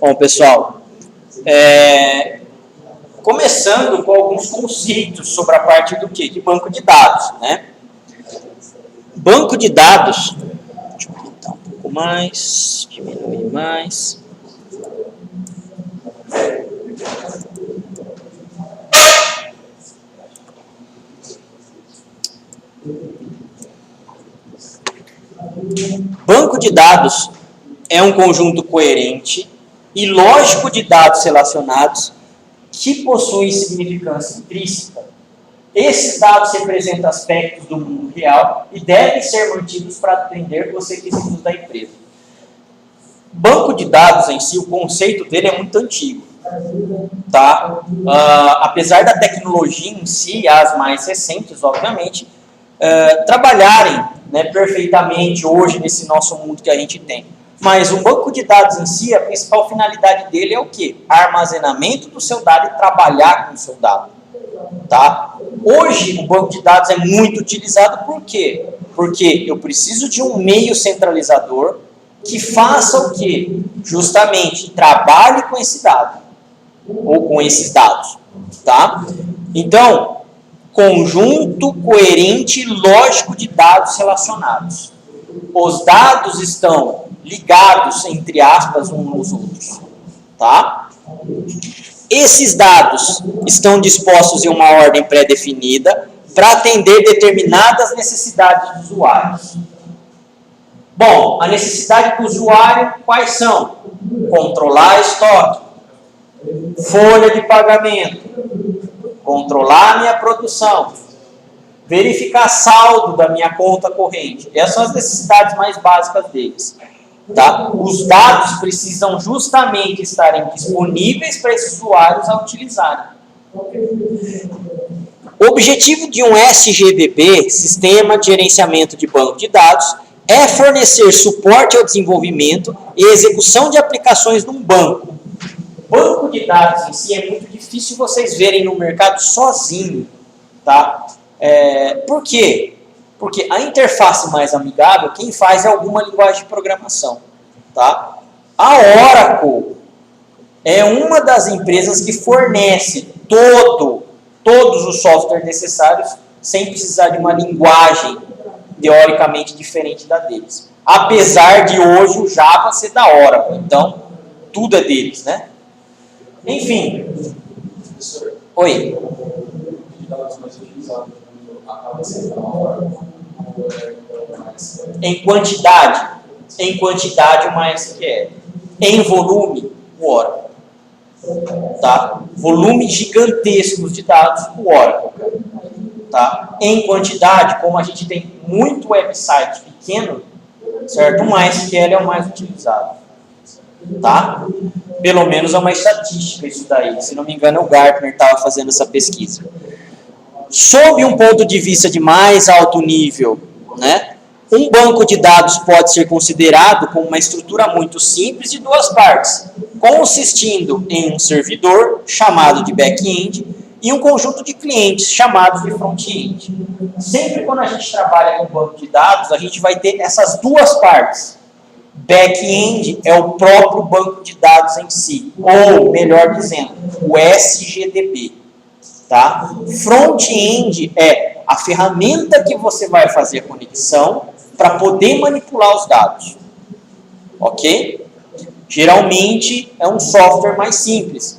Bom, pessoal, começando com alguns conceitos sobre a parte do quê? De banco de dados, né? Banco de dados, deixa eu aumentar um pouco mais, diminuir mais. Banco de dados é um conjunto coerente e lógico de dados relacionados que possui significância intrínseca. Esses dados representam aspectos do mundo real e devem ser mantidos para atender os requisitos da empresa. Banco de dados em si, o conceito dele é muito antigo, tá? Apesar da tecnologia em si, as mais recentes, obviamente, trabalharem, né, perfeitamente hoje nesse nosso mundo que a gente tem. Mas o banco de dados em si, a principal finalidade dele é o quê? Armazenamento do seu dado e trabalhar com o seu dado. Tá? Hoje, o banco de dados é muito utilizado por quê? Porque eu preciso de um meio centralizador que faça o quê? Justamente trabalhe com esse dado, ou com esses dados. Tá? Então, conjunto coerente e lógico de dados relacionados. Os dados estão ligados, entre aspas, uns nos outros. Tá? Esses dados estão dispostos em uma ordem pré-definida para atender determinadas necessidades dos usuários. Bom, a necessidade do usuário, quais são? Controlar estoque, folha de pagamento, controlar a minha produção, verificar saldo da minha conta corrente. Essas são as necessidades mais básicas deles. Tá? Os dados precisam justamente estarem disponíveis para esses usuários a utilizarem. O objetivo de um SGDB, Sistema de Gerenciamento de Banco de Dados, é fornecer suporte ao desenvolvimento e execução de aplicações num banco. Banco de dados em si é muito difícil vocês verem no mercado sozinho. Tá? Por quê? Porque a interface mais amigável, quem faz é alguma linguagem de programação. Tá? A Oracle é uma das empresas que fornece todos os softwares necessários sem precisar de uma linguagem teoricamente diferente da deles. Apesar de hoje o Java ser da Oracle, então tudo é deles, né? Enfim. Oi. Em quantidade o MySQL. Em volume, o Oracle. Tá? Volumes gigantescos de dados, o Oracle. Tá? Em quantidade, como a gente tem muito website pequeno, certo? O MySQL é o mais utilizado. Tá? Pelo menos é uma estatística isso daí. Se não me engano, o Gartner estava fazendo essa pesquisa. Sob um ponto de vista de mais alto nível, né, um banco de dados pode ser considerado como uma estrutura muito simples de duas partes, consistindo em um servidor, chamado de back-end, e um conjunto de clientes, chamados de front-end. Sempre quando a gente trabalha com banco de dados, a gente vai ter essas duas partes. Back-end é o próprio banco de dados em si, ou, melhor dizendo, o SGDB. Tá? Front-end é a ferramenta que você vai fazer a conexão para poder manipular os dados. Ok? Geralmente é um software mais simples.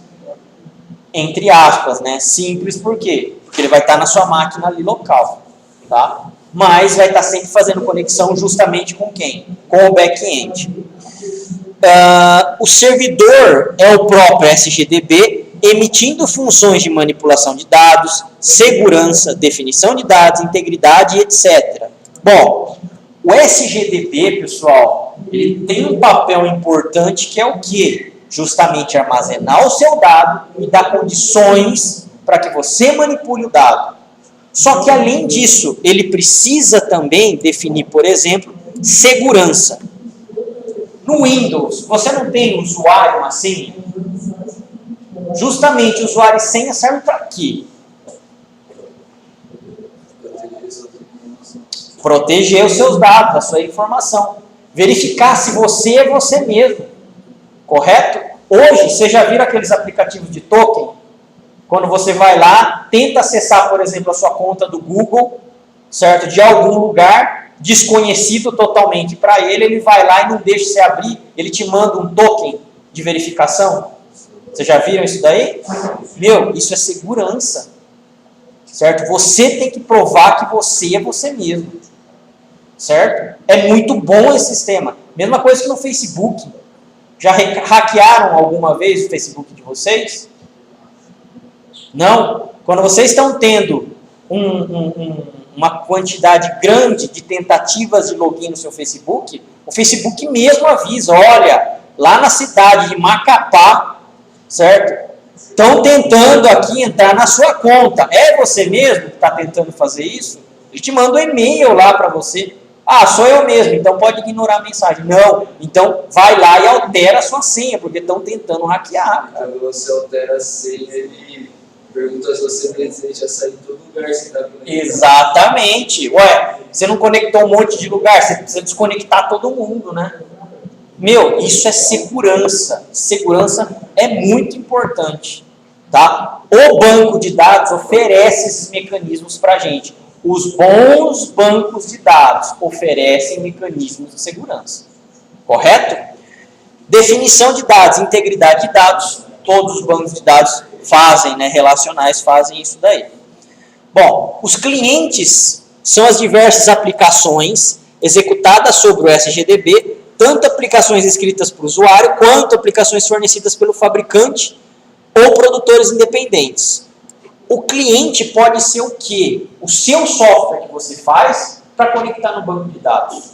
Entre aspas, né? Simples por quê? Porque ele vai estar na sua máquina ali local. Tá? Mas vai estar sempre fazendo conexão justamente com quem? Com o back-end. O servidor é o próprio SGDB, emitindo funções de manipulação de dados, segurança, definição de dados, integridade, etc. Bom, o SGDB, pessoal, ele tem um papel importante que é o quê? Justamente armazenar o seu dado e dar condições para que você manipule o dado. Só que, além disso, ele precisa também definir, por exemplo, segurança. No Windows, você não tem usuário, uma senha? Justamente, usuário e senha serve para quê? Proteger os seus dados, a sua informação. Verificar se você é você mesmo. Correto? Hoje, vocês já viram aqueles aplicativos de token? Quando você vai lá, tenta acessar, por exemplo, a sua conta do Google, certo? De algum lugar desconhecido totalmente para ele, ele vai lá e não deixa você abrir, ele te manda um token de verificação. Vocês já viram isso daí? Meu, isso é segurança, certo? Você tem que provar que você é você mesmo, certo? É muito bom esse sistema. Mesma coisa que no Facebook. Já hackearam alguma vez o Facebook de vocês? Não? Quando vocês estão tendo uma quantidade grande de tentativas de login no seu Facebook, o Facebook mesmo avisa, olha, lá na cidade de Macapá, certo? Estão tentando aqui entrar na sua conta. É você mesmo que está tentando fazer isso? Ele te manda um e-mail lá para você. Ah, sou eu mesmo, então pode ignorar a mensagem. Não, então vai lá e altera a sua senha, porque estão tentando hackear. Quando você altera a senha, ele pergunta se você deseja sair de todo lugar que você está conectado. Exatamente. Ué, você não conectou um monte de lugar, você precisa desconectar todo mundo, né? Meu, isso é segurança. Segurança é muito importante, tá? O banco de dados oferece esses mecanismos para a gente. Os bons bancos de dados oferecem mecanismos de segurança. Correto? Definição de dados, integridade de dados. Todos os bancos de dados fazem, né, relacionais fazem isso daí. Bom, os clientes são as diversas aplicações executadas sobre o SGDB, tanto aplicações escritas para o usuário, quanto aplicações fornecidas pelo fabricante ou produtores independentes. O cliente pode ser o quê? O seu software que você faz para conectar no banco de dados.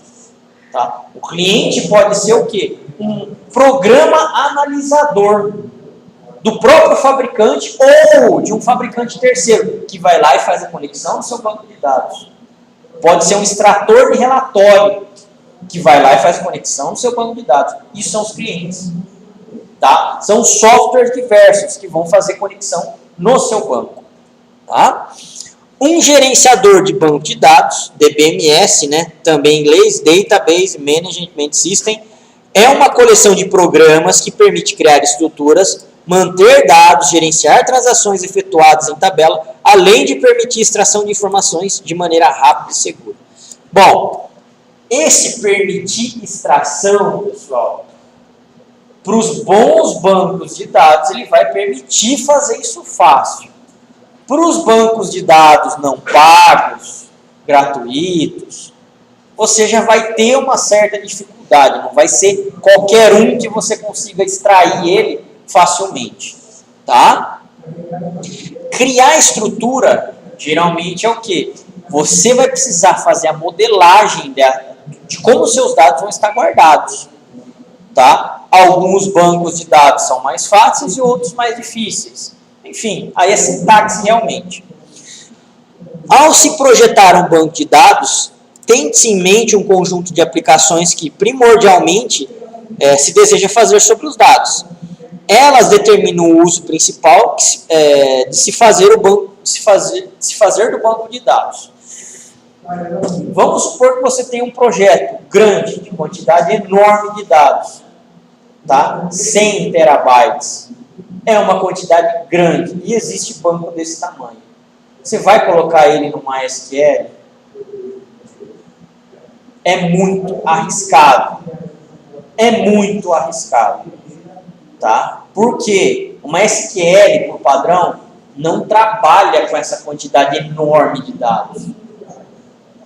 Tá? O cliente pode ser o quê? Um programa analisador do próprio fabricante ou de um fabricante terceiro, que vai lá e faz a conexão no seu banco de dados. Pode ser um extrator de relatório, que vai lá e faz a conexão no seu banco de dados. Isso são os clientes. Tá? São softwares diversos que vão fazer conexão no seu banco. Tá? Um gerenciador de banco de dados, DBMS, né, também em inglês, Database Management System, é uma coleção de programas que permite criar estruturas, manter dados, gerenciar transações efetuadas em tabela, além de permitir extração de informações de maneira rápida e segura. Bom, esse permitir extração, pessoal, para os bons bancos de dados, ele vai permitir fazer isso fácil. Para os bancos de dados não pagos, gratuitos, você já vai ter uma certa dificuldade, não vai ser qualquer um que você consiga extrair ele facilmente, tá? Criar estrutura, geralmente é o quê? Você vai precisar fazer a modelagem de como os seus dados vão estar guardados, tá? Alguns bancos de dados são mais fáceis e outros mais difíceis. Enfim, aí é sintaxe realmente. Ao se projetar um banco de dados, tem-se em mente um conjunto de aplicações que primordialmente se deseja fazer sobre os dados. Elas determinam o uso principal de se fazer do banco de dados. Vamos supor que você tem um projeto grande, de quantidade enorme de dados, tá? 100 terabytes. É uma quantidade grande e existe banco desse tamanho. Você vai colocar ele no MySQL? É muito arriscado. É muito arriscado. Tá? Porque o MySQL, por padrão, não trabalha com essa quantidade enorme de dados.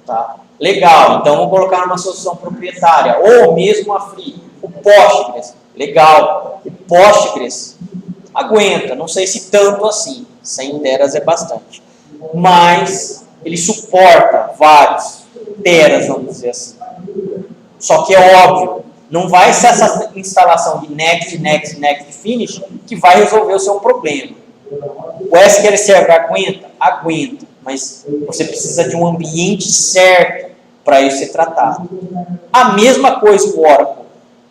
Tá? Legal, então vamos colocar numa solução proprietária, ou mesmo a Free. O Postgres, legal. O Postgres aguenta, não sei se tanto assim, 100 teras é bastante. Mas ele suporta vários teras, vamos dizer assim. Só que é óbvio, não vai ser essa instalação de next, finish que vai resolver o seu problema. O SQL Server aguenta? Aguenta, mas você precisa de um ambiente certo para isso ser tratado. A mesma coisa o Oracle.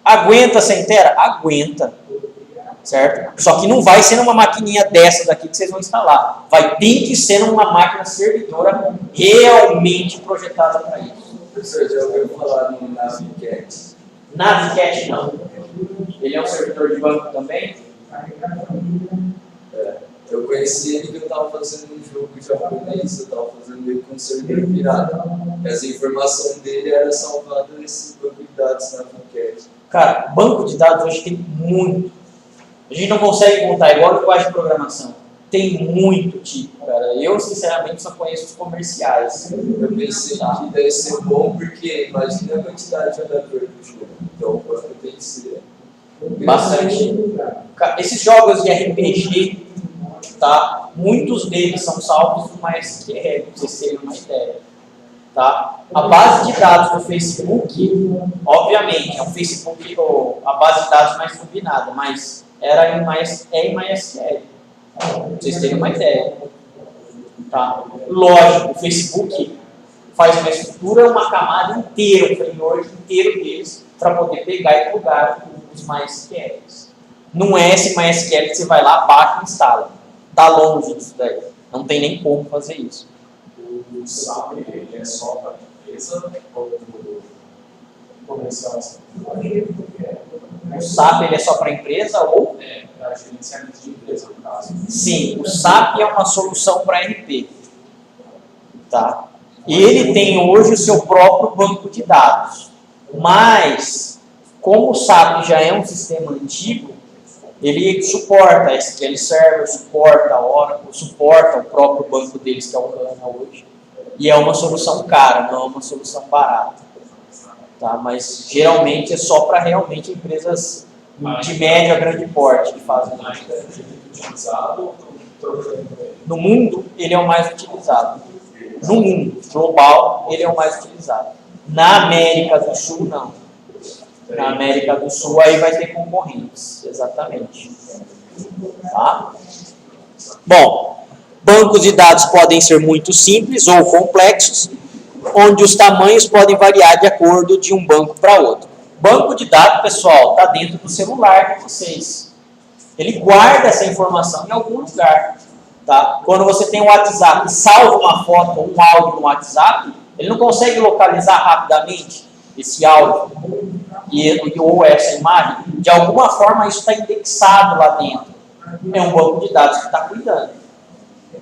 Aguenta 100 tera? Aguenta. Certo? Só que não vai ser numa maquininha dessa daqui que vocês vão instalar. Vai ter que ser numa máquina servidora realmente projetada para isso. Professor, já ouviu falar no Navicat? Navicat não. Ele é um servidor de banco também? Eu conheci ele que eu estava fazendo um jogo japonês, eu estava fazendo ele com um servidor pirata. Essa informação dele era salvada nesse banco de dados na Funcat. Cara, banco de dados hoje tem muito. A gente não consegue contar, igual a linguagem de programação. Tem muito tipo, cara. Eu, sinceramente, só conheço os comerciais. Eu pensei que deve ser bom, porque imagina a quantidade de jogador do jogo. Então o banco tem que ser Bastante. Esses jogos de RPG, tá? Muitos deles são salvos no MySQL, pra vocês terem uma ideia. Tá? A base de dados do Facebook, obviamente, é um Facebook, a base de dados mais combinada, mas é em MySQL. Pra vocês terem uma ideia. Tá? Lógico, o Facebook faz uma estrutura, uma camada inteira, um framework inteiro deles, para poder pegar e plugar os MySQLs. Não é esse MySQL que você vai lá, baixa e instala. Está longe disso daí. Não tem nem como fazer isso. O SAP ele é só para empresa ou comercial? O SAP ele é só para empresa ou? Para gerenciamento de empresa, no caso. Sim, o SAP é uma solução para RP. Tá? Ele tem hoje o seu próprio banco de dados. Mas, como o SAP já é um sistema antigo, ele suporta a SQL Server, suporta a Oracle, suporta o próprio banco deles, que é o HANA hoje. E é uma solução cara, não é uma solução barata. Tá? Mas, geralmente, é só para realmente empresas de médio a grande porte que fazem isso. Utilizado, no mundo, ele é o mais utilizado. No mundo global, ele é o mais utilizado. Na América do Sul, não. Na América do Sul, aí vai ter concorrentes. Exatamente. Tá? Bom, bancos de dados podem ser muito simples ou complexos, onde os tamanhos podem variar de acordo de um banco para outro. Banco de dados, pessoal, está dentro do celular de vocês. Ele guarda essa informação em algum lugar. Tá? Quando você tem um WhatsApp e salva uma foto ou um áudio no WhatsApp, ele não consegue localizar rapidamente esse áudio ou essa imagem. De alguma forma, isso está indexado lá dentro. É um banco de dados que está cuidando.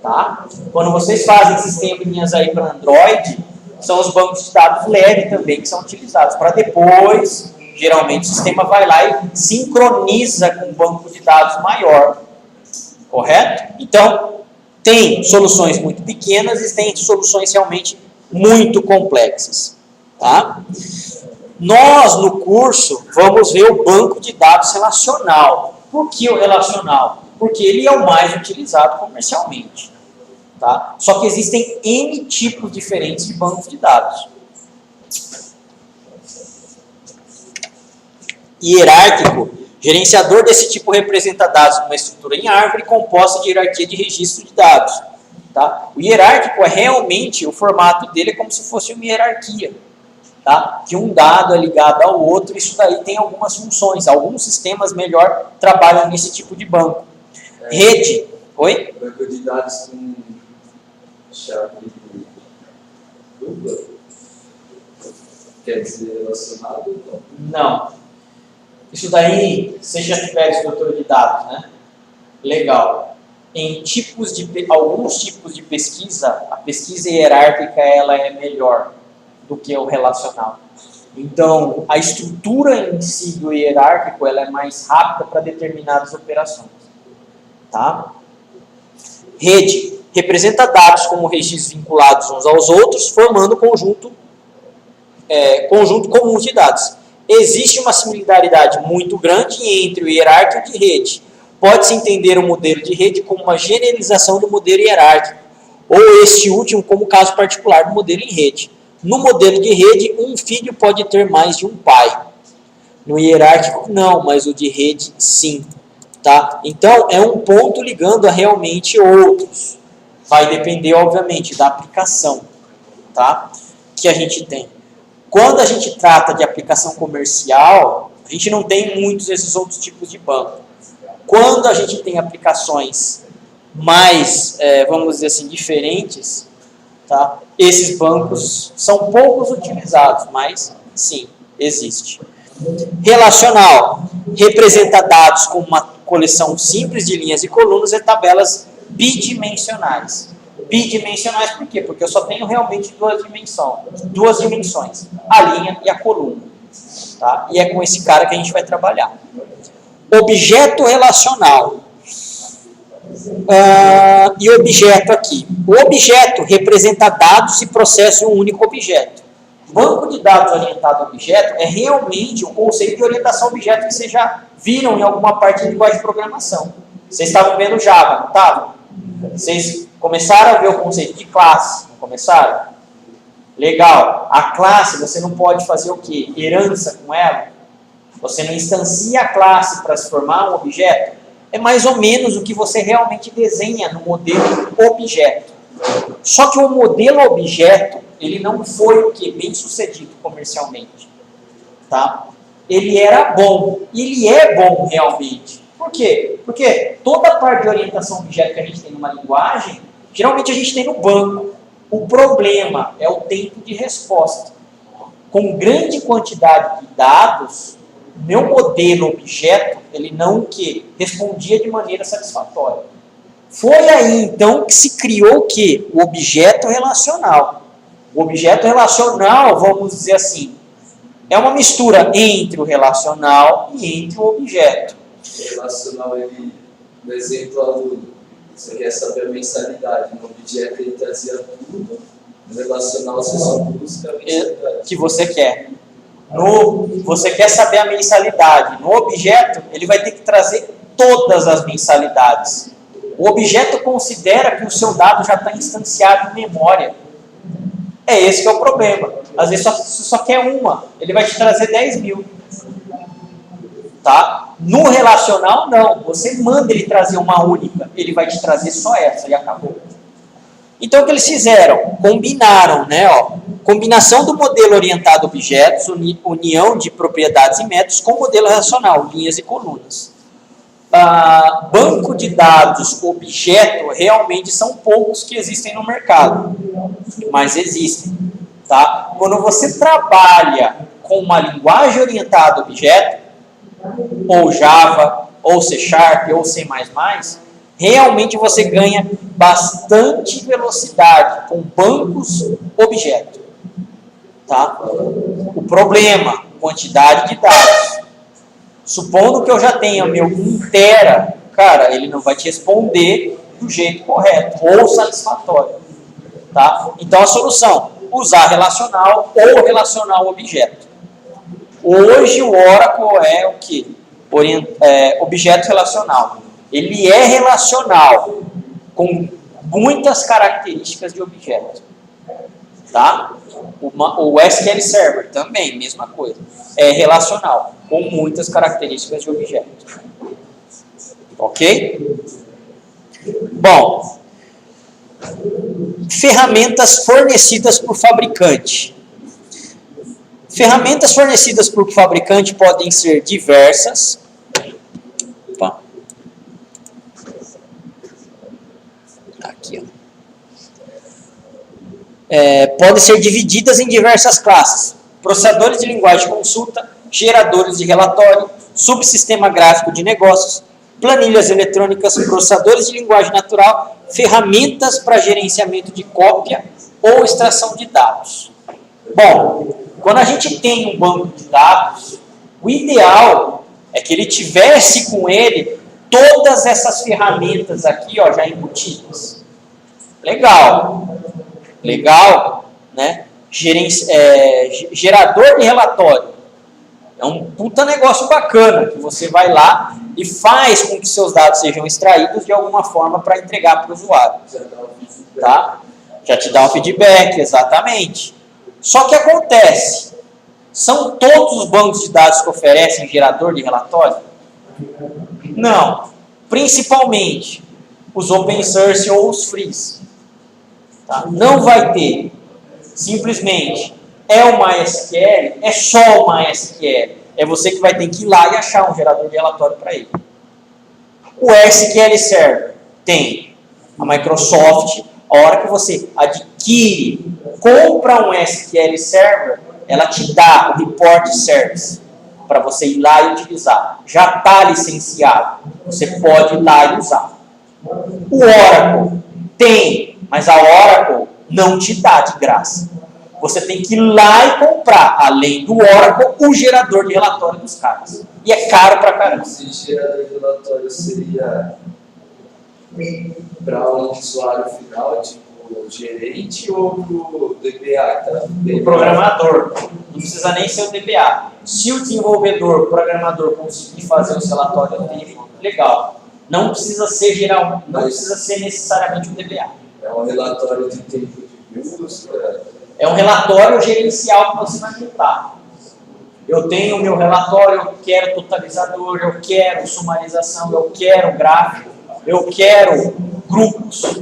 Tá? Quando vocês fazem sisteminhas aí para Android, são os bancos de dados leve também que são utilizados. Para depois, geralmente, o sistema vai lá e sincroniza com um banco de dados maior. Correto? Então, tem soluções muito pequenas e tem soluções realmente muito complexas. Tá? Nós, no curso, vamos ver o banco de dados relacional. Por que o relacional? Porque ele é o mais utilizado comercialmente. Tá? Só que existem N tipos diferentes de bancos de dados. Hierárquico. Gerenciador desse tipo representa dados numa estrutura em árvore composta de hierarquia de registro de dados. Tá? O hierárquico é realmente, o formato dele é como se fosse uma hierarquia. Tá? Que um dado é ligado ao outro, isso daí tem algumas funções. Alguns sistemas melhor trabalham nesse tipo de banco. Rede. Oi? Banco de dados com chave dupla. Quer dizer relacionado ou não? Não. Isso daí, você já tiver estrutura de dados, né? Legal. Em alguns tipos de pesquisa, a pesquisa hierárquica ela é melhor do que o relacional. Então, a estrutura em si do hierárquico ela é mais rápida para determinadas operações. Tá? Rede representa dados como registros vinculados uns aos outros, formando conjunto comum de dados. Existe uma similaridade muito grande entre o hierárquico e rede. Pode-se entender o modelo de rede como uma generalização do modelo hierárquico, ou este último como caso particular do modelo em rede. No modelo de rede, um filho pode ter mais de um pai. No hierárquico, não, mas o de rede, sim. Tá? Então, é um ponto ligando a realmente outros. Vai depender, obviamente, da aplicação, tá? Que a gente tem. Quando a gente trata de aplicação comercial, a gente não tem muitos desses outros tipos de banco. Quando a gente tem aplicações mais, vamos dizer assim, diferentes, tá? Esses bancos são poucos utilizados, mas sim, existe. Relacional representa dados como uma coleção simples de linhas e colunas e tabelas bidimensionais. Bidimensionais por quê? Porque eu só tenho realmente duas dimensões, a linha e a coluna. Tá? E é com esse cara que a gente vai trabalhar. Objeto relacional. E objeto aqui. O objeto representa dados e processos em um único objeto. Banco de dados orientado a objeto é realmente o conceito de orientação a objeto que vocês já viram em alguma parte de linguagem de programação. Vocês estavam vendo Java, não estavam? Vocês começaram a ver o conceito de classe, não começaram? Legal. A classe, você não pode fazer o quê? Herança com ela? Você não instancia a classe para se formar um objeto? É mais ou menos o que você realmente desenha no modelo objeto. Só que o modelo objeto, ele não foi o que? Bem sucedido comercialmente. Tá? Ele era bom. Ele é bom realmente. Por quê? Porque toda a parte de orientação a objeto que a gente tem numa linguagem, geralmente a gente tem no banco. O problema é o tempo de resposta. Com grande quantidade de dados, meu modelo objeto, ele não que respondia de maneira satisfatória. Foi aí então que se criou o quê? O objeto relacional. O objeto relacional, vamos dizer assim, é uma mistura entre o relacional e entre o objeto. O relacional, ele, no exemplo aluno, você quer saber a mensalidade. No objeto ele trazia tudo, no relacional você só busca a mensalidade. Que você quer. Você quer saber a mensalidade. No objeto, ele vai ter que trazer todas as mensalidades. O objeto considera que o seu dado já está instanciado em memória. É esse que é o problema. Às vezes você só quer uma, ele vai te trazer 10 mil. Tá? No relacional, não. Você manda ele trazer uma única, ele vai te trazer só essa e acabou. Então, o que eles fizeram? Combinaram, né? Ó, combinação do modelo orientado a objetos, união de propriedades e métodos com o modelo relacional, linhas e colunas. Banco de dados objeto realmente são poucos que existem no mercado, mas existem. Tá? Quando você trabalha com uma linguagem orientada a objeto, ou Java, ou C Sharp, ou C++, realmente você ganha bastante velocidade com bancos objeto. Tá? O problema, quantidade de dados. Supondo que eu já tenha meu 1 tera, cara, ele não vai te responder do jeito correto ou satisfatório. Tá? Então a solução, usar relacional ou relacional objeto. Hoje o Oracle é o que? Objeto relacional. Ele é relacional, com muitas características de objeto. Tá? O SQL Server também, mesma coisa. É relacional, com muitas características de objeto. Ok? Bom, ferramentas fornecidas por fabricante. Ferramentas fornecidas por fabricante podem ser diversas. Opa. Aqui, ó. Podem ser divididas em diversas classes. Processadores de linguagem de consulta, geradores de relatório, subsistema gráfico de negócios, planilhas eletrônicas, processadores de linguagem natural, ferramentas para gerenciamento de cópia ou extração de dados. Bom, quando a gente tem um banco de dados, o ideal é que ele tivesse com ele todas essas ferramentas aqui, ó, já embutidas. Legal. Legal, né? Gerador de relatório. É um puta negócio bacana, que você vai lá e faz com que seus dados sejam extraídos de alguma forma para entregar para o usuário. Tá? Já te dá um feedback, exatamente. Só que acontece, são todos os bancos de dados que oferecem gerador de relatório? Não. Principalmente os open source ou os frees. Tá? Não vai ter. Simplesmente é o MySQL, é só o MySQL. É você que vai ter que ir lá e achar um gerador de relatório para ele. O SQL Server tem. A Microsoft, a hora que você adquire, compra um SQL Server, ela te dá o Report Service. para você ir lá e utilizar. Já está licenciado. Você pode ir lá e usar. O Oracle tem, mas a Oracle não te dá de graça. Você tem que ir lá e comprar, além do Oracle, o gerador de relatório dos caras. E é caro pra caramba. Esse gerador de relatório seria para um usuário final, tipo gerente, ou para o DBA? O programador. Não precisa nem ser o DBA. Se o desenvolvedor, o programador conseguir fazer os relatórios dele, legal. Não precisa ser geral, não precisa ser necessariamente o DBA. É um relatório de tempo de uso? É um relatório gerencial que você vai montar. Eu tenho o meu relatório, eu quero totalizador, eu quero sumarização, eu quero gráfico, eu quero grupos.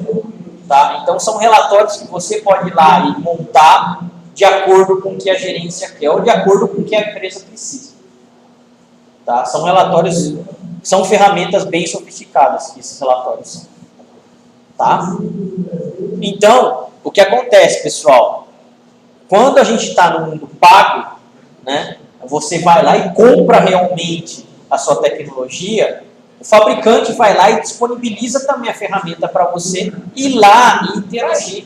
Tá? Então são relatórios que você pode ir lá e montar de acordo com o que a gerência quer ou de acordo com o que a empresa precisa. Tá? São relatórios, são ferramentas bem sofisticadas que esses relatórios são. Tá? Então, o que acontece, pessoal? Quando a gente está no mundo pago, né, você vai lá e compra realmente a sua tecnologia, o fabricante vai lá e disponibiliza também a ferramenta para você ir lá e interagir.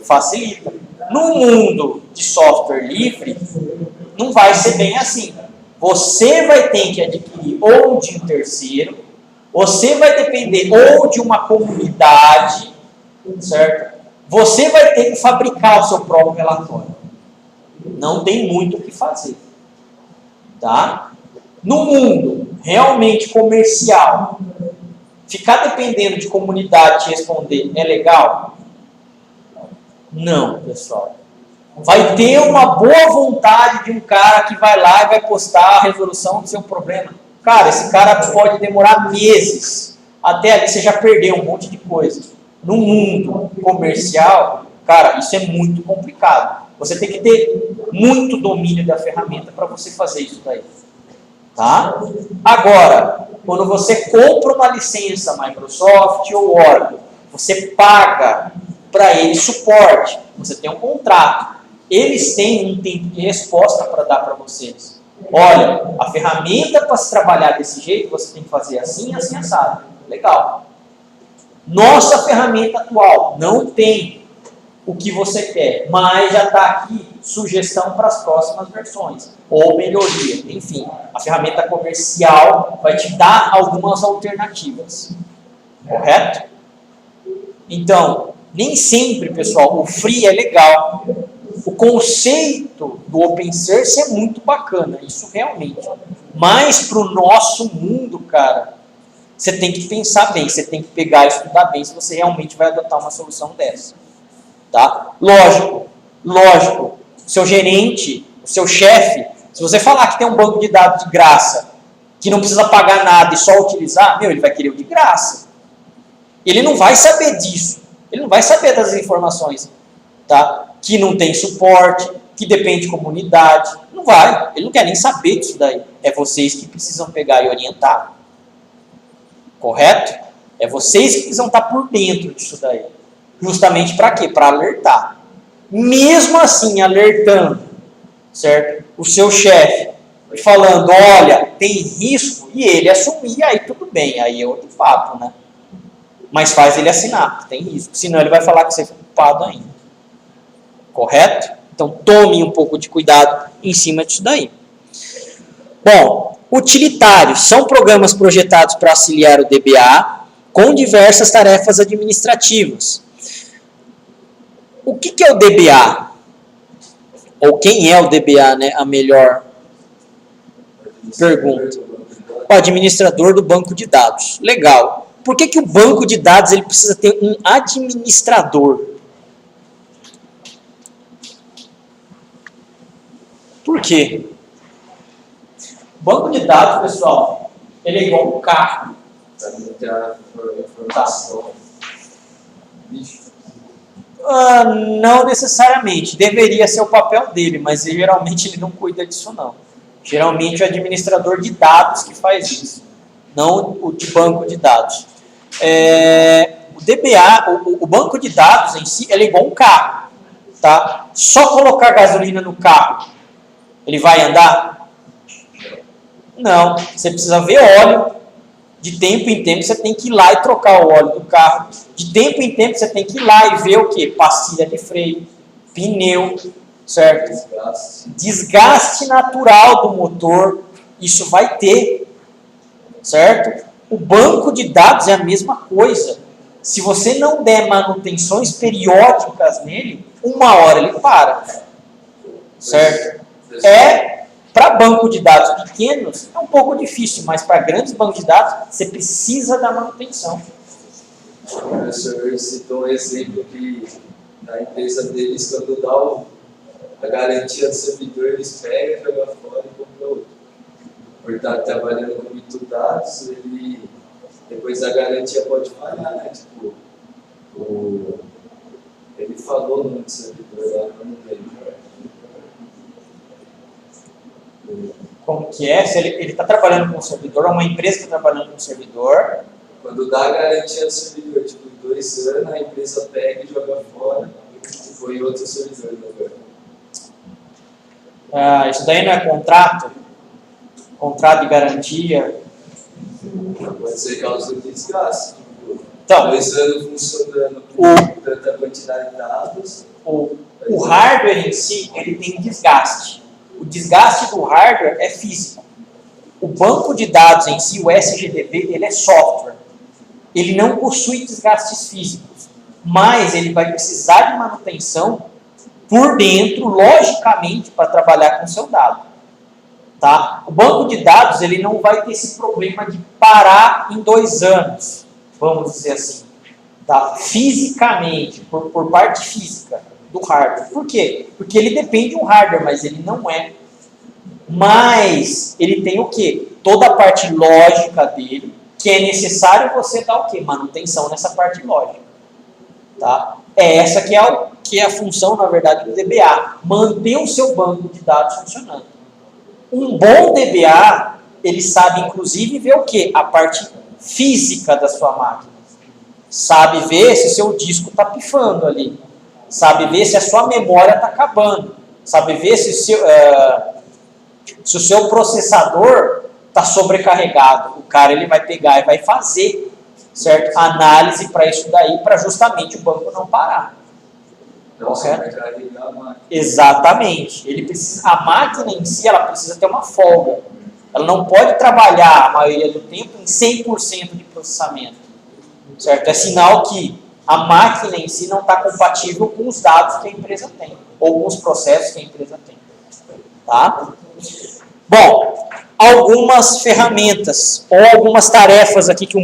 Facilita. No mundo de software livre, não vai ser bem assim. Você vai ter que adquirir ou de um terceiro, você vai depender ou de uma comunidade, certo? Você vai ter que fabricar o seu próprio relatório. Não tem muito o que fazer. Tá? No mundo realmente comercial, ficar dependendo de comunidade te responder é legal? Não, pessoal. Vai ter uma boa vontade de um cara que vai lá e vai postar a resolução do seu problema. Cara, esse cara pode demorar meses. Até ali você já perdeu um monte de coisa. No mundo comercial, cara, isso é muito complicado. Você tem que ter muito domínio da ferramenta para você fazer isso daí. Tá? Agora, quando você compra uma licença Microsoft ou Oracle, você paga para eles suporte. Você tem um contrato. Eles têm um tempo de resposta para dar para vocês. Olha, a ferramenta para se trabalhar desse jeito, você tem que fazer assim, assim, assado. Legal. Nossa ferramenta atual não tem o que você quer, mas já está aqui sugestão para as próximas versões, ou melhoria. Enfim, a ferramenta comercial vai te dar algumas alternativas. Correto? Então, nem sempre, pessoal, o free é legal. O conceito do open source é muito bacana, isso realmente. Mas para o nosso mundo, cara, você tem que pensar bem, você tem que pegar e estudar bem se você realmente vai adotar uma solução dessa. Tá? Lógico, seu gerente, o seu chefe, se você falar que tem um banco de dados de graça, que não precisa pagar nada e só utilizar, ele vai querer o de graça. Ele não vai saber disso, ele não vai saber das informações, tá? Que não tem suporte, que depende de comunidade, não vai, ele não quer nem saber disso daí. É vocês que precisam pegar e orientar. Correto? É vocês que precisam estar por dentro disso daí. Justamente para quê? Para alertar. Mesmo assim, alertando, certo? O seu chefe, falando, olha, tem risco, e ele assumir, aí tudo bem, aí é outro papo, né? Mas faz ele assinar, tem risco. Senão ele vai falar que você foi culpado ainda. Correto? Então tome um pouco de cuidado em cima disso daí. Bom, utilitários são programas projetados para auxiliar o DBA com diversas tarefas administrativas. O que é o DBA? Ou quem é o DBA, né? A melhor pergunta. O administrador do banco de dados. Legal. Por que o banco de dados ele precisa ter um administrador? Por quê? O banco de dados, pessoal, ele é igual um carro. Não necessariamente. Deveria ser o papel dele, mas geralmente ele não cuida disso, não. Geralmente é o administrador de dados que faz isso, não o de banco de dados. O DBA, o banco de dados em si, ele é igual um carro. Tá? Só colocar gasolina no carro, ele vai andar? Não, você precisa ver óleo. De tempo em tempo você tem que ir lá e trocar o óleo do carro. De tempo em tempo você tem que ir lá e ver o quê? Pastilha de freio, pneu, certo? Desgaste natural do motor, isso vai ter, certo? O banco de dados é a mesma coisa. Se você não der manutenções periódicas nele, uma hora ele para, certo? Para banco de dados pequenos é um pouco difícil, mas para grandes bancos de dados você precisa da manutenção. O professor citou um exemplo que na empresa deles, quando dá a garantia do servidor, eles pegam, jogam fora e compram outro. Por estar trabalhando com muito dados, ele, depois a garantia pode falhar, né? Tipo, ele falou no servidor lá, eu não lembro. Como que é? Se ele está trabalhando com o servidor, ou uma empresa que está trabalhando com o servidor. Quando dá a garantia do servidor, tipo 2 anos, a empresa pega e joga fora e põe outro servidor no lugar. Isso daí não é contrato? Contrato de garantia? Pode ser causa de desgaste. Então, 2 anos funcionando com tanta quantidade de dados. O hardware em si, ele tem desgaste. O desgaste do hardware é físico. O banco de dados em si, o SGDB, ele é software. Ele não possui desgastes físicos, mas ele vai precisar de manutenção por dentro, logicamente, para trabalhar com o seu dado. Tá? O banco de dados ele não vai ter esse problema de parar em 2 anos, vamos dizer assim. Tá? Fisicamente, por parte física do hardware. Por quê? Porque ele depende de um hardware, mas ele não é. Mas ele tem o quê? Toda a parte lógica dele, que é necessário você dar o quê? Manutenção nessa parte lógica. Tá? É essa que é a função, na verdade, do DBA. Manter o seu banco de dados funcionando. Um bom DBA, ele sabe, inclusive, ver o quê? A parte física da sua máquina. Sabe ver se o seu disco está pifando ali. Sabe ver se a sua memória está acabando. Sabe ver se o seu processador está sobrecarregado. O cara ele vai pegar e vai fazer, certo? Análise para isso daí, para justamente o banco não parar. Então, você vai carregar a máquina. Exatamente. A máquina em si ela precisa ter uma folga. Ela não pode trabalhar a maioria do tempo em 100% de processamento. Certo? É sinal que a máquina em si não está compatível com os dados que a empresa tem, ou com os processos que a empresa tem. Tá? Bom, algumas ferramentas, ou algumas tarefas aqui que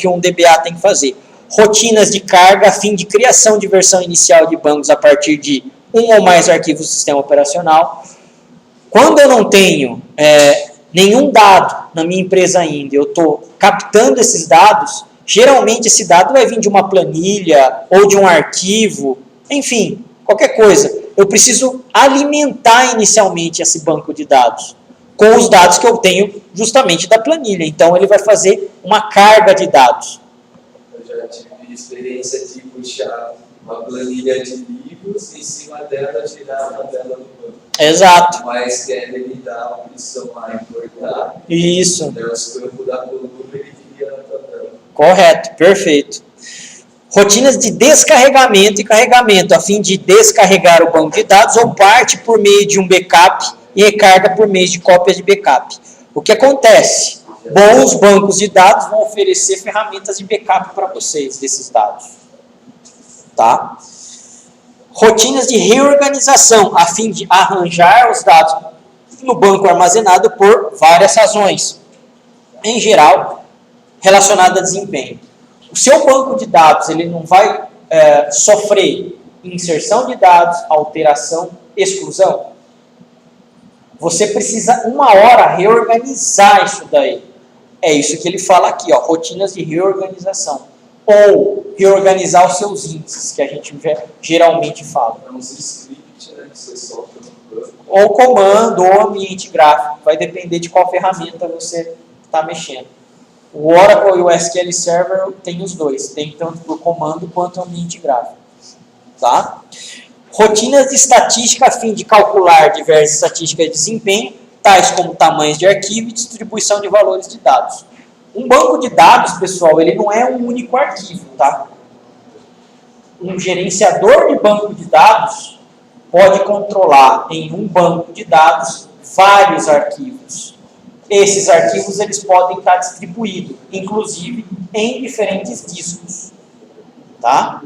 um DBA tem que fazer. Rotinas de carga a fim de criação de versão inicial de bancos a partir de um ou mais arquivos do sistema operacional. Quando eu não tenho nenhum dado na minha empresa ainda, eu estou captando esses dados, geralmente esse dado vai vir de uma planilha ou de um arquivo, enfim, qualquer coisa. Eu preciso alimentar inicialmente esse banco de dados com os dados que eu tenho justamente da planilha. Então, ele vai fazer uma carga de dados. Eu já tive experiência de puxar uma planilha de livros e em cima dela tirar a tabela do banco. Exato. Mas quer ele dar a opção a importar. Isso. Então, os campos da coluna ele cria na tabela. Correto, perfeito. Rotinas de descarregamento e carregamento, a fim de descarregar o banco de dados ou parte por meio de um backup e recarga por meio de cópias de backup. O que acontece? Bons bancos de dados vão oferecer ferramentas de backup para vocês desses dados. Tá? Rotinas de reorganização, a fim de arranjar os dados no banco armazenado por várias razões. Em geral, relacionado a desempenho. O seu banco de dados ele não vai sofrer inserção de dados, alteração, exclusão. Você precisa, uma hora, reorganizar isso daí. É isso que ele fala aqui, ó, rotinas de reorganização. Ou reorganizar os seus índices, que a gente geralmente fala. É uns scripts, né, que você solta no banco. Ou comando, ou ambiente gráfico. Vai depender de qual ferramenta você está mexendo. O Oracle e o SQL Server tem os dois. Tem tanto por comando quanto ambiente gráfico. Tá? Rotinas de estatística a fim de calcular diversas estatísticas de desempenho tais como tamanhos de arquivo e distribuição de valores de dados. Um banco de dados, pessoal, ele não é um único arquivo, tá? Um gerenciador de banco de dados pode controlar em um banco de dados vários arquivos. Esses arquivos eles podem estar distribuídos, inclusive em diferentes discos, tá?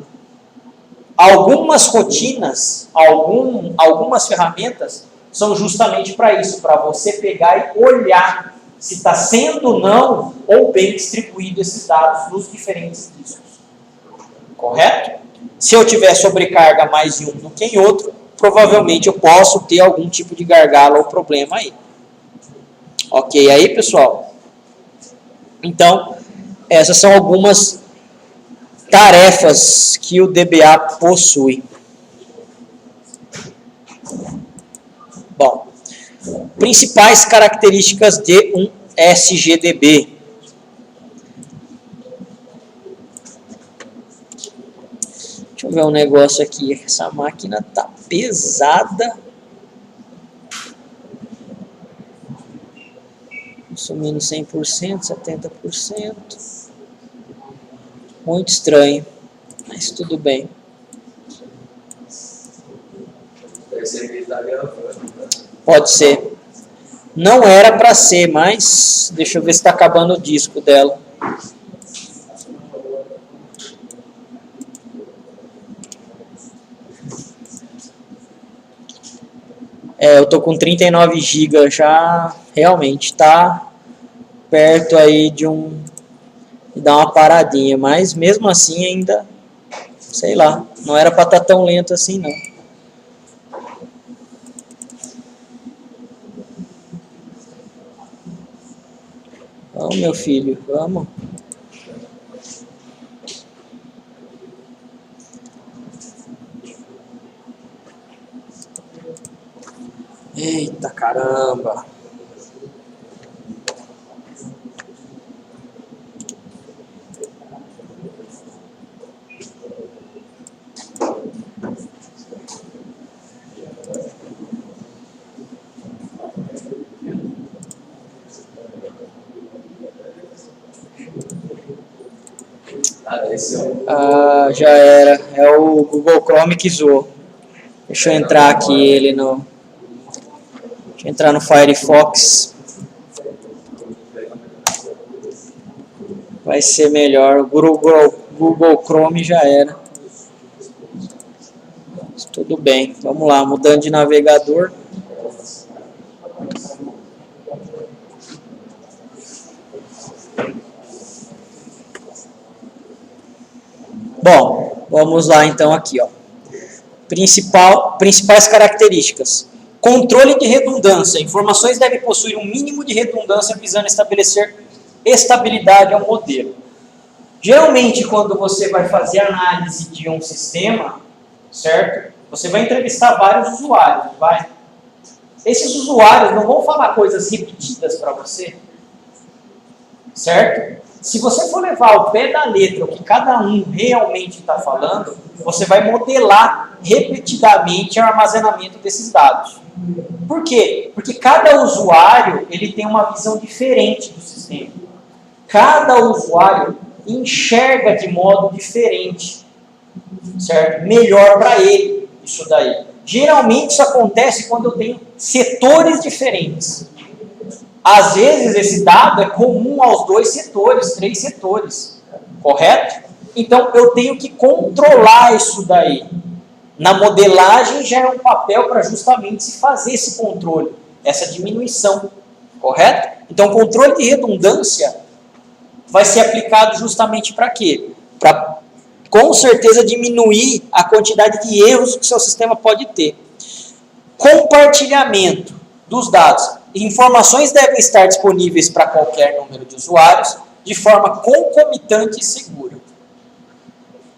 Algumas rotinas, algumas ferramentas são justamente para isso, para você pegar e olhar se está sendo não ou bem distribuído esses dados nos diferentes discos. Correto? Se eu tiver sobrecarga mais em um do que em outro, provavelmente eu posso ter algum tipo de gargalo ou problema aí. Ok aí, pessoal? Então, essas são algumas tarefas que o DBA possui. Bom, principais características de um SGDB. Deixa eu ver um negócio aqui. Essa máquina tá pesada. Consumindo 100%, 70%. Muito estranho, mas tudo bem. Pode ser. Não era para ser, mas deixa eu ver se está acabando o disco dela. Eu tô com 39 GB já, realmente está perto aí de dar uma paradinha, mas mesmo assim ainda, sei lá, não era para estar tão lento assim não. Vamos, meu filho, vamos. Eita caramba! Já era. É o Google Chrome que zoou. Deixa eu entrar aqui Deixa eu entrar no Firefox. Vai ser melhor. O Google Chrome já era. Mas tudo bem. Vamos lá, mudando de navegador. Bom, vamos lá então aqui, ó. Principais características. Controle de redundância. Informações devem possuir um mínimo de redundância visando estabelecer estabilidade ao modelo. Geralmente, quando você vai fazer análise de um sistema, certo? Você vai entrevistar vários usuários, vai? Esses usuários não vão falar coisas repetidas para você, certo? Se você for levar ao pé da letra o que cada um realmente está falando, você vai modelar repetidamente o armazenamento desses dados. Por quê? Porque cada usuário ele tem uma visão diferente do sistema. Cada usuário enxerga de modo diferente, certo? Melhor para ele, isso daí. Geralmente isso acontece quando eu tenho setores diferentes. Às vezes esse dado é comum aos 2 setores, 3 setores, correto? Então eu tenho que controlar isso daí. Na modelagem já é um papel para justamente se fazer esse controle, essa diminuição, correto? Então o controle de redundância vai ser aplicado justamente para quê? Para, com certeza, diminuir a quantidade de erros que o seu sistema pode ter. Compartilhamento dos dados. Informações devem estar disponíveis para qualquer número de usuários de forma concomitante e segura.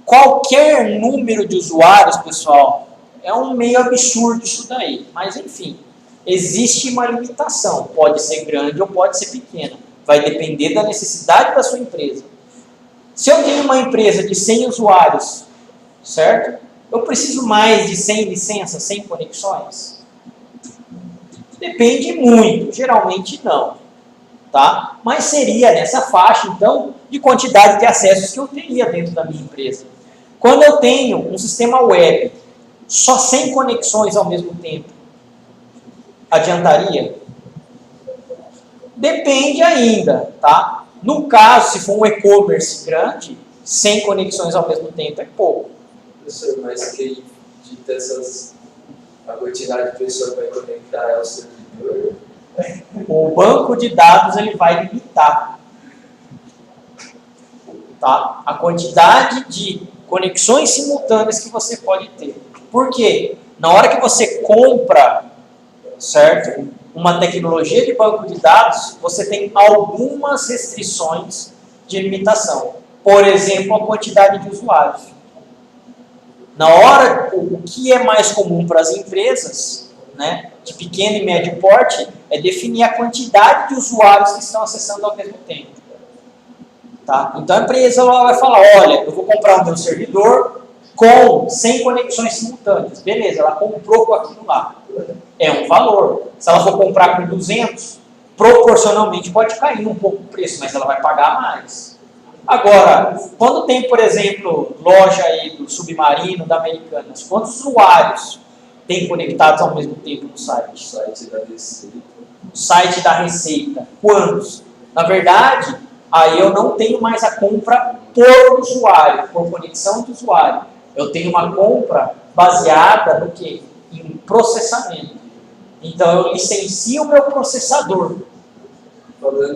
Qualquer número de usuários, pessoal, é um meio absurdo isso daí. Mas, enfim, existe uma limitação. Pode ser grande ou pode ser pequena. Vai depender da necessidade da sua empresa. Se eu tenho uma empresa de 100 usuários, certo? Eu preciso mais de 100 licenças, 100 conexões? Depende muito, geralmente não. Tá? Mas seria nessa faixa, então, de quantidade de acessos que eu teria dentro da minha empresa. Quando eu tenho um sistema web só 100 conexões ao mesmo tempo, adiantaria? Depende ainda, tá? No caso, se for um e-commerce grande, 100 conexões ao mesmo tempo é pouco. Professor, mas quem dita a quantidade de pessoas que vai conectar ao servidor? O banco de dados ele vai limitar, tá? A quantidade de conexões simultâneas que você pode ter. Por quê? Na hora que você compra, certo? Uma tecnologia de banco de dados, você tem algumas restrições de limitação. Por exemplo, a quantidade de usuários. Na hora, o que é mais comum para as empresas, né, de pequeno e médio porte, é definir a quantidade de usuários que estão acessando ao mesmo tempo. Tá? Então a empresa ela vai falar, olha, eu vou comprar o meu servidor com 100 conexões simultâneas. Beleza, ela comprou com aquilo lá. É um valor. Se ela for comprar com 200, proporcionalmente pode cair um pouco o preço, mas ela vai pagar mais. Agora, quando tem, por exemplo, loja aí do Submarino, da Americanas, quantos usuários tem conectados ao mesmo tempo no site? O site da Receita. O site da Receita. Quantos? Na verdade, aí eu não tenho mais a compra por usuário, por conexão de usuário. Eu tenho uma compra baseada no quê? Em processamento. Então eu licencio o meu processador,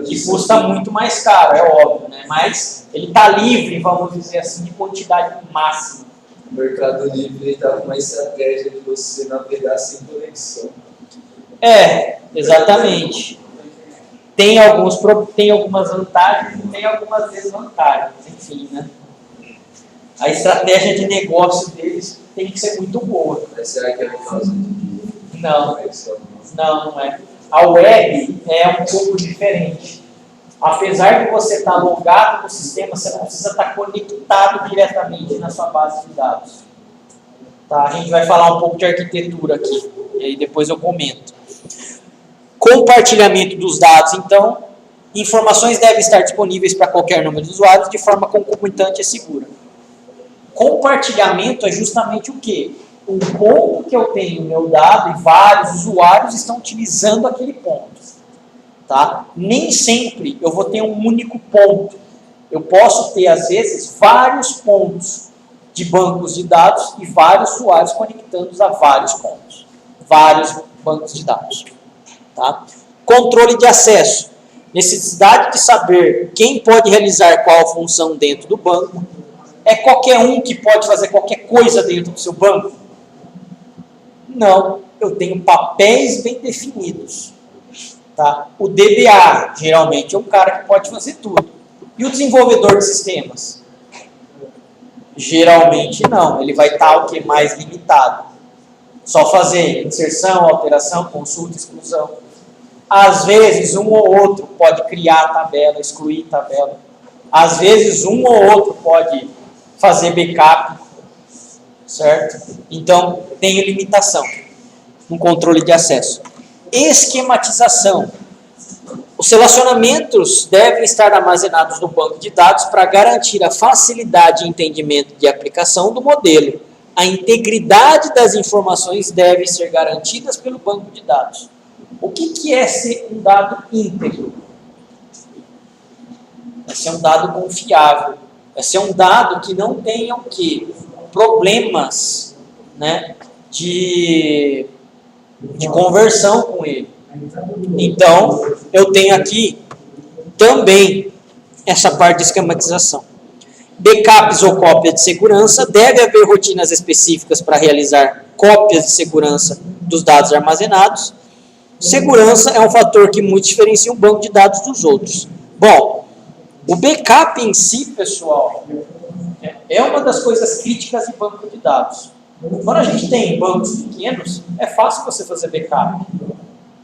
que custa muito mais caro, é óbvio, né? Mas ele está livre, vamos dizer assim, de quantidade máxima. O Mercado Livre está com uma estratégia de você navegar sem conexão. É, exatamente. Tem algumas vantagens e tem algumas desvantagens, enfim, né? A estratégia de negócio deles tem que ser muito boa. Mas será que é por causa de Não, conexão? não é. A web é um pouco diferente. Apesar de você estar logado no sistema, você não precisa estar conectado diretamente na sua base de dados. Tá? A gente vai falar um pouco de arquitetura aqui, e aí depois eu comento. Compartilhamento dos dados, então, informações devem estar disponíveis para qualquer número de usuários de forma concomitante e segura. Compartilhamento é justamente o quê? Um ponto que eu tenho meu dado e vários usuários estão utilizando aquele ponto. Tá? Nem sempre eu vou ter um único ponto. Eu posso ter, às vezes, vários pontos de bancos de dados e vários usuários conectando a vários pontos. Vários bancos de dados. Tá? Controle de acesso. Necessidade de saber quem pode realizar qual função dentro do banco. É qualquer um que pode fazer qualquer coisa dentro do seu banco? Não, eu tenho papéis bem definidos. Tá? O DBA, geralmente, é um cara que pode fazer tudo. E o desenvolvedor de sistemas? Geralmente não, ele vai estar o que mais limitado. Só fazer inserção, alteração, consulta, exclusão. Às vezes, um ou outro pode criar a tabela, excluir a tabela. Às vezes, um ou outro pode fazer backup, certo? Então, tem limitação no controle de acesso. Esquematização. Os relacionamentos devem estar armazenados no banco de dados para garantir a facilidade e entendimento de aplicação do modelo. A integridade das informações deve ser garantidas pelo banco de dados. O que é ser um dado íntegro? É ser um dado confiável. É ser um dado que não tenha o quê? Problemas, né, de conversão com ele. Então, eu tenho aqui também essa parte de esquematização. Backups ou cópias de segurança. Deve haver rotinas específicas para realizar cópias de segurança dos dados armazenados. Segurança é um fator que muito diferencia um banco de dados dos outros. Bom, o backup em si, pessoal, é uma das coisas críticas de banco de dados. Quando a gente tem bancos pequenos, é fácil você fazer backup.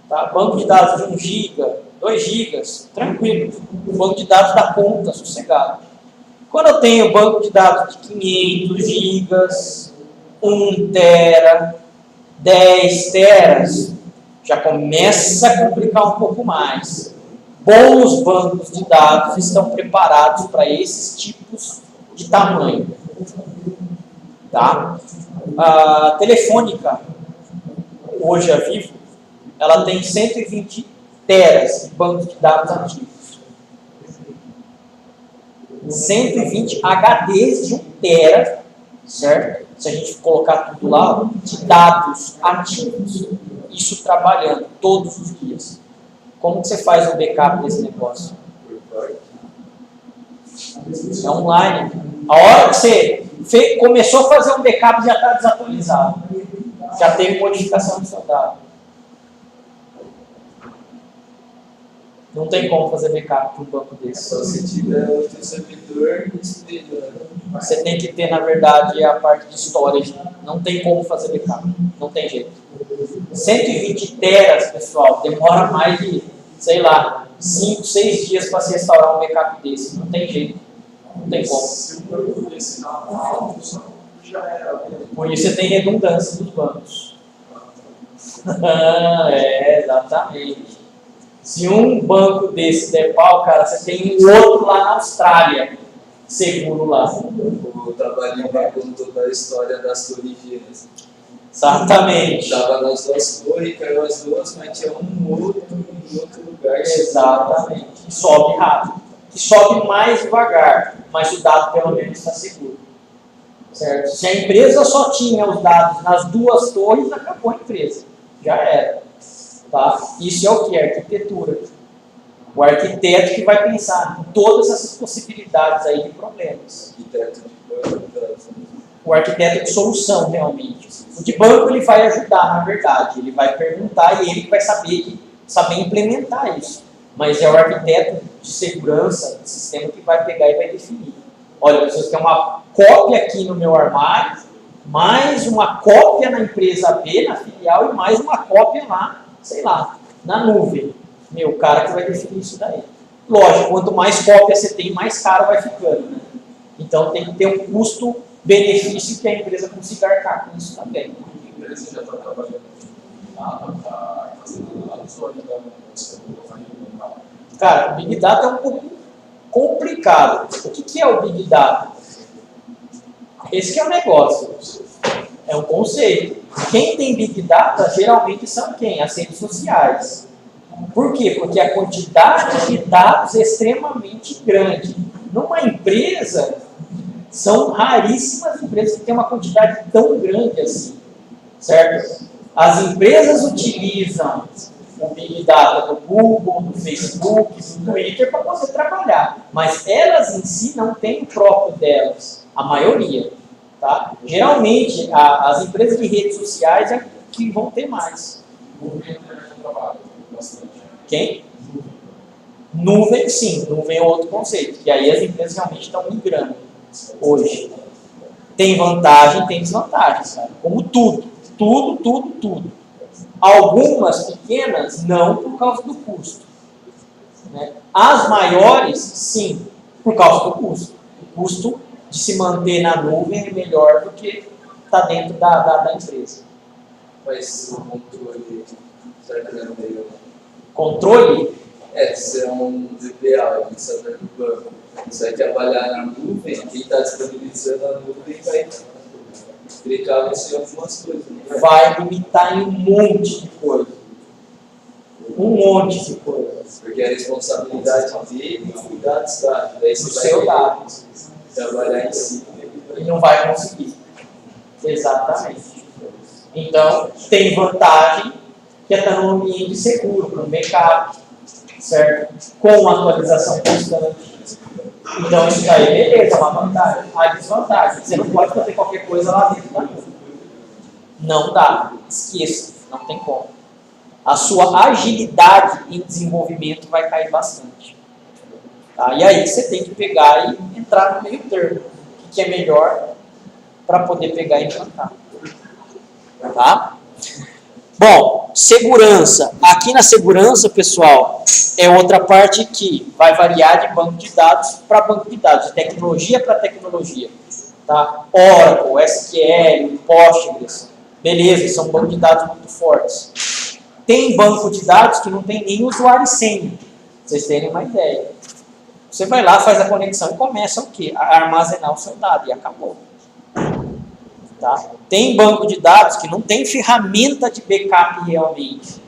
Tá? Banco de dados de 1 GB, 2 GB, tranquilo. O banco de dados dá conta, sossegado. Quando eu tenho banco de dados de 500 GB, 1 TB, 10 teras, já começa a complicar um pouco mais. Bons bancos de dados estão preparados para esses tipos de tamanho. Tá? A Telefônica, hoje a Vivo, ela tem 120 teras de bancos de dados ativos. 120 HDs de 1 tera, certo? Se a gente colocar tudo lá, de dados ativos. Isso trabalhando todos os dias. Como que você faz o backup desse negócio? É online. A hora que você começou a fazer um backup, já está desatualizado. Já teve modificação do seu dado. Não tem como fazer backup para um banco desse. Só se tiver outro servidor espelho, né? Você tem que ter, na verdade, a parte de storage. Não tem como fazer backup. Não tem jeito. 120 teras, pessoal, demora mais de, sei lá, 5, 6 dias para se restaurar um backup desse. Não tem jeito. Não tem como. Se o banco desse não funciona, já era. Por isso você tem redundância dos bancos. Exatamente. Se um banco desse der pau, cara, você tem um outro lá na Austrália, seguro lá. O trabalhinho vai contar a história das torres gêmeas. Exatamente. Estava nas 2 torres, caiu as 2, mas tinha um outro em outro lugar. Exatamente. Que sobe rápido. Que sobe mais devagar, mas o dado pelo menos está seguro. Certo? Se a empresa só tinha os dados nas 2 torres, acabou a empresa. Já era. Tá? Isso é o que? Arquitetura. O arquiteto que vai pensar em todas essas possibilidades aí de problemas. Arquiteto de banco. O arquiteto de solução, realmente. O de banco ele vai ajudar, na verdade. Ele vai perguntar e ele vai saber implementar isso. Mas é o arquiteto de segurança do sistema que vai pegar e vai definir. Olha, eu preciso ter uma cópia aqui no meu armário, mais uma cópia na empresa B, na filial, e mais uma cópia lá, sei lá, na nuvem. Meu, o cara que vai definir isso daí. Lógico, quanto mais cópia você tem, mais caro vai ficando, né? Então tem que ter um custo-benefício que a empresa consiga arcar com isso também. A empresa já está trabalhando com nada, está fazendo nada, só ainda não. Cara, o Big Data é um pouco complicado. O que é o Big Data? Esse que é o negócio. É um conceito. Quem tem Big Data geralmente são quem? As redes sociais. Por quê? Porque a quantidade de dados é extremamente grande. Numa empresa, são raríssimas empresas que têm uma quantidade tão grande assim. Certo? As empresas utilizam o Big Data do Google, do Facebook, do Twitter para poder trabalhar. Mas elas em si não têm o próprio delas. A maioria. Tá? Geralmente, as empresas de redes sociais é que vão ter mais. Quem? Nuvem, sim. Nuvem é outro conceito. Que aí as empresas realmente estão migrando hoje. Tem vantagem, tem desvantagem. Sabe? Como tudo. Tudo. Algumas pequenas, não por causa do custo. Né? As maiores, sim, por causa do custo. O custo de se manter na nuvem é melhor do que estar dentro da empresa. Mas o controle, será que não é meio... Controle? Se é um DPA, um servidor do banco, você vai trabalhar na nuvem, quem está disponibilizando a nuvem vai explicar você algumas coisas. Né? Vai limitar em um monte de coisa. Um monte de coisas. Porque a responsabilidade dele é cuidar dos dados. Daí Do você seu vai dado. trabalhar em si. E não vai conseguir. Exatamente. Então, tem vantagem que é estar num ambiente seguro, para um backup, certo? Com atualização constante. Então, isso daí, beleza, é uma vantagem. A desvantagem, você não pode fazer qualquer coisa lá dentro da nuvem. Não dá. Esqueça. Não tem como. A sua agilidade em desenvolvimento vai cair bastante. Tá? E aí você tem que pegar e entrar no meio termo. O que é melhor para poder pegar e implantar. Tá? Bom, segurança. Aqui na segurança, pessoal, é outra parte que vai variar de banco de dados para banco de dados, de tecnologia para tecnologia. Tá? Oracle, SQL, Postgres, beleza, são bancos de dados muito fortes. Tem banco de dados que não tem nem usuário e senha, pra vocês terem uma ideia. Você vai lá, faz a conexão e começa o quê? A armazenar o seu dado e acabou. Tá? Tem banco de dados que não tem ferramenta de backup realmente.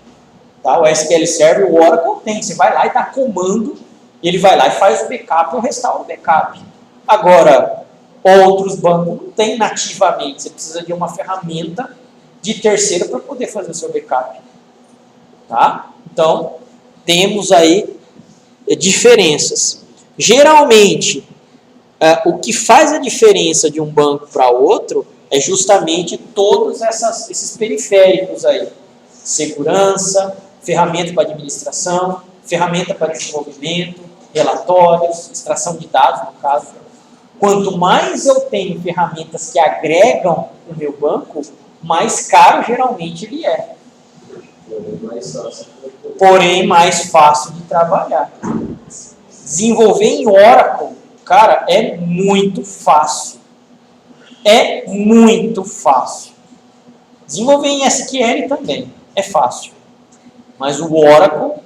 Tá? O SQL Server, o Oracle tem. Você vai lá e dá comando, e ele vai lá e faz o backup ou restaura o backup. Agora, outros bancos não tem nativamente. Você precisa de uma ferramenta de terceiro para poder fazer o seu backup. Tá? Então, temos aí diferenças. Geralmente, o que faz a diferença de um banco para outro é justamente todos esses periféricos aí. Segurança, ferramenta para administração, ferramenta para desenvolvimento, relatórios, extração de dados, no caso. Quanto mais eu tenho ferramentas que agregam o meu banco, mais caro geralmente ele é. Porém, mais fácil de trabalhar. Desenvolver em Oracle, cara, é muito fácil. É muito fácil. Desenvolver em SQL também é fácil. Mas o Oracle,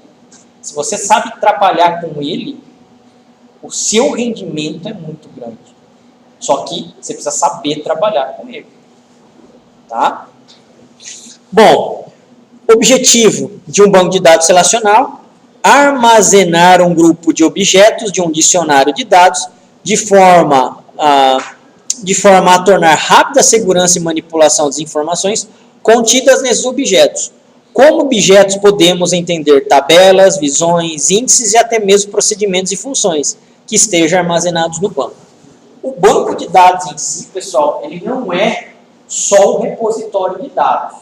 se você sabe trabalhar com ele, o seu rendimento é muito grande. Só que você precisa saber trabalhar com ele. Tá? Bom, objetivo de um banco de dados relacional: armazenar um grupo de objetos de um dicionário de dados de forma a tornar rápida a segurança e manipulação das informações contidas nesses objetos. Como objetos podemos entender tabelas, visões, índices e até mesmo procedimentos e funções que estejam armazenados no banco. O banco de dados em si, pessoal, ele não é só um repositório de dados.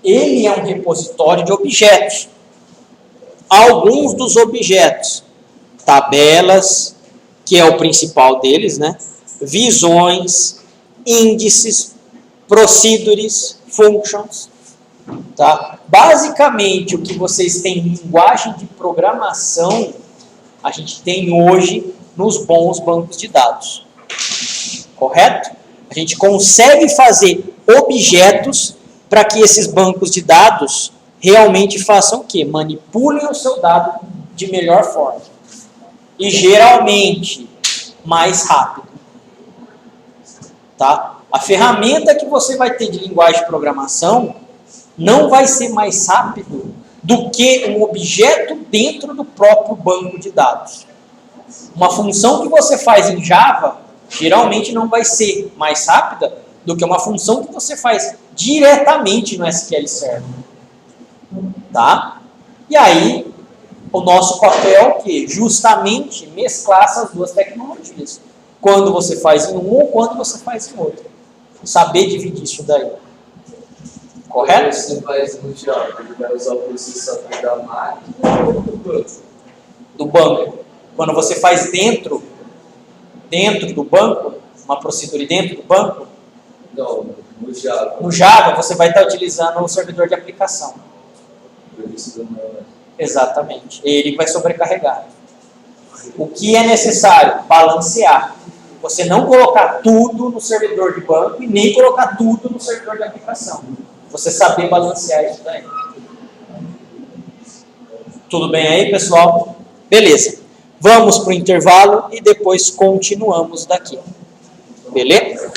Ele é um repositório de objetos. Alguns dos objetos, tabelas, que é o principal deles, né? Visões, índices, procedures, functions. Tá? Basicamente, o que vocês têm em linguagem de programação, a gente tem hoje nos bons bancos de dados. Correto? A gente consegue fazer objetos para que esses bancos de dados realmente façam o quê? Manipulem o seu dado de melhor forma. E geralmente mais rápido. Tá? A ferramenta que você vai ter de linguagem de programação não vai ser mais rápido do que um objeto dentro do próprio banco de dados. Uma função que você faz em Java geralmente não vai ser mais rápida do que uma função que você faz diretamente no SQL Server. Tá? E aí, o nosso papel é o quê? Justamente mesclar essas duas tecnologias. Quando você faz em um ou quando você faz em outro. Saber dividir isso daí. Correto? Quando você faz no Java, ele vai usar o processador da máquina ou do banco? Do banco. Quando você faz dentro do banco, uma procedura dentro do banco, não, no Java. No Java, você vai estar utilizando o servidor de aplicação. Exatamente. Ele vai sobrecarregar. O que é necessário? Balancear. Você não colocar tudo no servidor de banco e nem colocar tudo no servidor de aplicação. Você saber balancear isso daí. Tudo bem aí, pessoal? Beleza. Vamos para o intervalo e depois continuamos daqui. Beleza?